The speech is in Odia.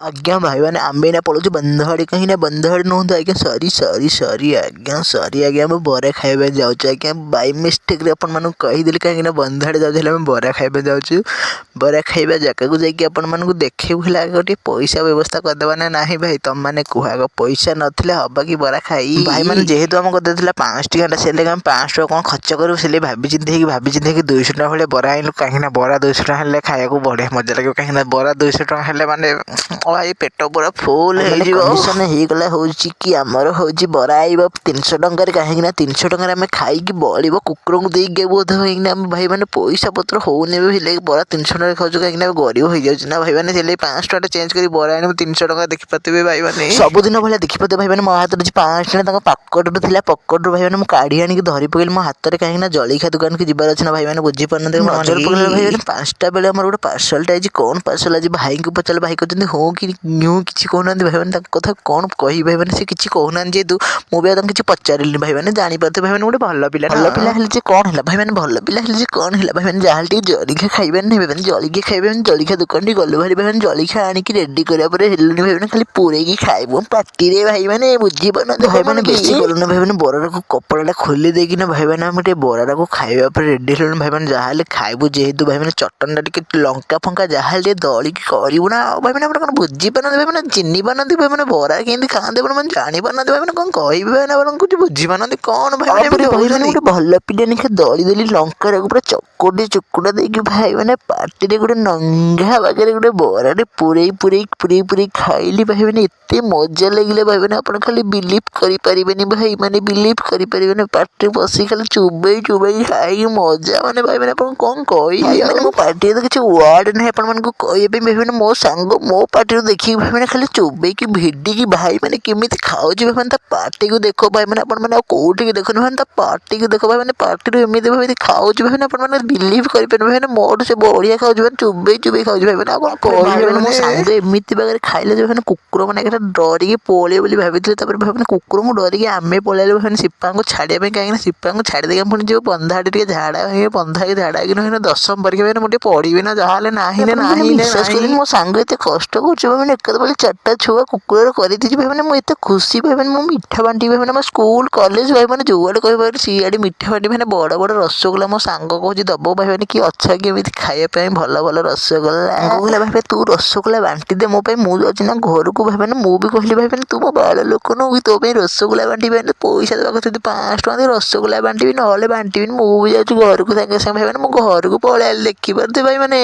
आज्ञा भाई मैंने आंबे ना पड़ो बंधड़ी कहीं ना बंधड़ी नुहत आज्ञा सरी सरी सरी आज्ञा सरी आज्ञा मैं बरा खाइबा जाऊँ आज्ञा बाई मिस्टेक अपन मानू कहीदेली कहीं बंधड़ी जाऊँ बरा खाइबा जाऊँ बरा खाइबा जगह को जाकि अपन मानू देखे गोटे पैसा व्यवस्था करदेवा ना नहीं भाई तुम मैंने कह आग पैसा नथिले हवा कि बरा खाई भाई मैंने जेहेतु आम करदे 5 टଙ୍କା से 500 टका कौन खर्च करूँ से भाभी चिंती 200 टका भाई बरा आइलु कहीं बरा 200 टका हेल्ले खाइबा बढ़िया मजा लगे कहीं बरा 200 टका हेल्ले माने भाई पेट पूरा फुल कंडीशन ହେଇଗଲା ହେଉଛି କି ଆମର ହେଉଛି ବରା ଆଇବ 300 ଟଙ୍କାରେ କାହିଁକି ନା 300 ଟଙ୍କାରେ ଆମେ ଖାଇକି ବଳିବ କୁକୁରଙ୍କୁ ଦେଇକି ବୋଧ ହେଇକିନା ଆମେ ଭାଇ ମାନେ ପଇସା ପତ୍ର ହଉନି ଏବେ ହେଲେ ବରା 300 ଟଙ୍କାରେ ଖାଉଛୁ କାହିଁକି ନା ଗରିବ ହେଇଯାଉଛି ନା ଭାଇ ମାନେ ହେଲେ 500 ଟଙ୍କା ଚେଞ୍ଜ କରି ବରା ଆଣିବୁ 300 ଟଙ୍କା ଦେଖିପାରୁଥିବେ ଭାଇ ମାନେ ସବୁଦିନ ଭଳିଆ ଦେଖିପାରୁଥିବେ ଭାଇ ମାନେ ମୋ ହାତରେ ଅଛି 500 ଟଙ୍କା ତାଙ୍କ ପକେଟରୁ ଥିଲା ପକେଟରୁ ଭାଇ ମାନେ ମୁଁ କାଢି ଆଣିକି ଧରି ପକେଇଲି ମୋ ହାତରେ କାହିଁକି ନା ଜଳଖିଆ ଦୋକାନକୁ ଯିବାର ଅଛି ନା ଭାଇ ମାନେ ବୁଝିପାରୁନାହାନ୍ତି ନଜର ପକେଇଲେ ଭାଇ ମାନେ 5ଟା ବେଳେ ଆମର ଗୋଟେ ପାର୍ସଲଟା ଆଇଛି କ'ଣ ପାର୍ସଲ ଆଜି ଭାଇଙ୍କୁ ପଚାରିଲେ ଭାଇ କହିଛନ୍ତି ହଁ କି ନ୍ୟୁ କିଛି କହୁନାହାନ୍ତି ଭାଇମାନେ ତାଙ୍କ କଥା କ'ଣ କହିବି ଭାଇମାନେ ସେ କିଛି କହୁନାହାନ୍ତି ଯେହେତୁ ମୁଁ ବି ଆଉ ତାଙ୍କୁ କିଛି ପଚାରିଲିନି ଭାଇମାନେ ଜାଣିପାରୁଥିବେ ଭାଇମାନେ ଗୋଟେ ଭଲ ପିଲା ହେଲେ ଯେ କ'ଣ ହେଲା ଭାଇମାନେ ଭଲ ପିଲା ହେଲେ ଯେ କ'ଣ ହେଲା ଭାଇମାନେ ଯାହାହେଲେ ଟିକେ ଜଳଖିଆ ଖାଇବାନି ନାହିଁ ଭାଇମାନେ ଜଳଖିଆ ଖାଇବାନି ଜଳଖିଆ ଦୋକାନଟି ଗଲୁ ଭାଇ ଭାଇମାନେ ଜଳଖିଆ ଆଣିକି ରେଡ଼ି କରିବା ପରେ ହେଲୁନି ଭାଇମାନେ ଖାଲି ପୁରେଇକି ଖାଇବୁ ପାଟିରେ ଭାଇମାନେ ବୁଝିପାରୁନାହାନ୍ତି ଭାଇମାନେ ବେଶୀ ଗଲୁନି ଭାଇମାନେ ବରାଟାକୁ କପଡ଼ାଟା ଖୋଲି ଦେଇକିନା ଭାଇମାନେ ଆମେ ଟିକେ ବରାଟାକୁ ଖାଇବା ପରେ ରେଡ଼ି ହେଲୁଣି ଭାଇମାନେ ଯାହାହେଲେ ଖାଇବୁ ଯେହେତୁ ଭାଇମାନେ ଚଟଣିଟା ଟିକେ ଲଙ୍କା ଫଙ୍କା ଯାହାହେଲେ ଟିକେ ଦଳିକି କରିବୁ ନା ଆଉ ଭାଇମାନେ ଆପଣ କ'ଣ ବୁଝିପାରୁନାହାନ୍ତି ଭାଇମାନେ ଚିହ୍ନି ପାରୁନାହାନ୍ତି ଭାଇମାନେ ବରା କେମିତି ଖାଆନ୍ତି ଆପଣ ଜାଣିପାରୁନାହାନ୍ତି ଭାଇମାନେ କ'ଣ କହିବେ ଭାଇମାନେ ଆପଣ କିଛି ବୁଝିପାରୁନାହାନ୍ତି କ'ଣ ଭାଇମାନେ ଗୋଟେ ଭଲ ପିଲା ନିଖେ ଦଳି ଦେଲି ଲଙ୍କାଟାକୁ ପୁରା ଚକୁଟି ଚୁକୁଟା ଦେଇକି ଭାଇମାନେ ପାଟିରେ ଗୋଟେ ନଙ୍ଗା ବାଗରେ ଗୋଟେ ବରାଟେ ପୁରେଇ ଖାଇଲି ଭାଇମାନେ ଏତେ ମଜା ଲାଗିଲା ଭାଇମାନେ ଆପଣ ଖାଲି ବିଲିଭ୍ କରିପାରିବେନି ଭାଇମାନେ ବିଲିଭ୍ କରିପାରିବେନି ପାଟିରେ ବସି ଖାଲି ଚୋବେଇ ଖାଇକି ମଜା ମାନେ ଭାଇମାନେ ଆପଣ କ'ଣ କହିବି ମାନେ ମୋ ପାଟିରେ ତ କିଛି ୱାର୍ଡ଼ ନାହିଁ ଆପଣମାନଙ୍କୁ କହିବା ପାଇଁ ଭାଇମାନେ ମୋ ସାଙ୍ଗ ମୋ ପାଟିରୁ ଦେଖିକି ଭାଇମାନେ ଖାଲି ଚୋବେଇକି ଭିଡ଼ିକି ଭାଇମାନେ କେମିତି ଖାଉଛି ଭାଇମାନେ ତା ପାଟିକୁ ଦେଖ ଭାଇମାନେ ଆପଣମାନେ ଆଉ କୋଉଠିକି ଦେଖୁନି ଭାଇମାନେ ତା ପାଟିକୁ ଦେଖ ଭାଇମାନେ ପାଟିରୁ ଏମିତି ଭାବେ ଖାଉଛି ଭାଇମାନେ ଆପଣମାନେ ବିଲିଭ୍ କରିପାରିବେ ଭାଇମାନେ ମୋଠୁ ସେ ବଢ଼ିଆ ଖାଉଛି ଭାଇମାନେ ଚୋବେଇ ଖାଉଛି ଭାଇମାନେ ଆଉ କ'ଣ କହିବେ ମୋ ସାଙ୍ଗ ଏମିତି ବାଗରେ ଖାଇଲେ ଯେ ଭାଇମାନେ କୁକୁର ମାନେ ଏକା ଡରିକି ପଳେଇବେ ବୋଲି ଭାବିଥିଲେ ତାପରେ ଭାଇମାନେ କୁକୁରଙ୍କୁ ଡରିକି ଆମେ ପଳେଇଲେ ଭାଇମାନେ ସିପାଙ୍କୁ ଛାଡ଼ିବା ପାଇଁ କାହିଁକିନା ସିପାଙ୍କୁ ଛାଡ଼ି ଦେଇକି ପୁଣି ଯିବ ବନ୍ଧାଟେ ଟିକେ ଝାଡ଼ା ହେଇକି ବନ୍ଧା ହେଇକି ଝାଡ଼ା ହେଇକି ଭାଇମାନେ 10ମ ପରୀକ୍ଷା ଭାଇମାନେ ମୁଁ ଟିକେ ପଢ଼ିବି ନା ଯାହାହେଲେ ନାହିଁ ବିଶ୍ୱାସ କରିନି ମୋ ସାଙ୍ଗ ଏତେ କଷ୍ଟ କରୁଛି ଭାଇମାନେ ଏକାବେଳେ 4ଟା ଛୁଆ କୁକୁରର କରିଦେଇଛି ଭାଇମାନେ ମୁଁ ଏତେ ଖୁସି ଭାଇମାନେ ମୁଁ ମିଠା ବାଣ୍ଟିବି ଭାଇମାନେ ମୋ ସ୍କୁଲ କଲେଜ ଭାଇମାନେ ଯେଉଁଆଡ଼େ କହିବ ସିଆଡ଼େ ମିଠା ବାଣ୍ଟି ଭାଇମାନେ ବଡ଼ ରସଗୋଲା ମୋ ସାଙ୍ଗ କହୁଛି ଦେବ ଭାଇମାନେ କି ଅଛ କି ଏମିତି ଖାଇବା ପାଇଁ ଭଲ ରସଗୋଲା କହିଲା ଭାଇ ତୁ ରସଗୋଲା ବାଣ୍ଟି ଦେ ମୋ ପାଇଁ ମୁଁ ଯାଉଛି ନା ଘରକୁ ଭାଇମାନେ ମୁଁ ବି କହିଲି ଭାଇମାନେ ତୁ ମୋ ବାଳ ଲୋକ ନୁହଁ ତୋ ପାଇଁ ରସଗୋଲା ବାଣ୍ଟିବି ପଇସା ଦେବାକୁ ଯଦି 500 ଟଙ୍କା ଦେଇ ରସଗୋଲା ବାଣ୍ଟିବି ନହେଲେ ବାଣ୍ଟିବିନି ମୁଁ ବି ଯାଉଛି ଘରକୁ ସାଙ୍ଗେ ଭାଇମାନେ ମୁଁ ଘରକୁ ପଳେଇ ଆଇଲି ଦେଖିପାରୁଥିବେ ଭାଇମାନେ।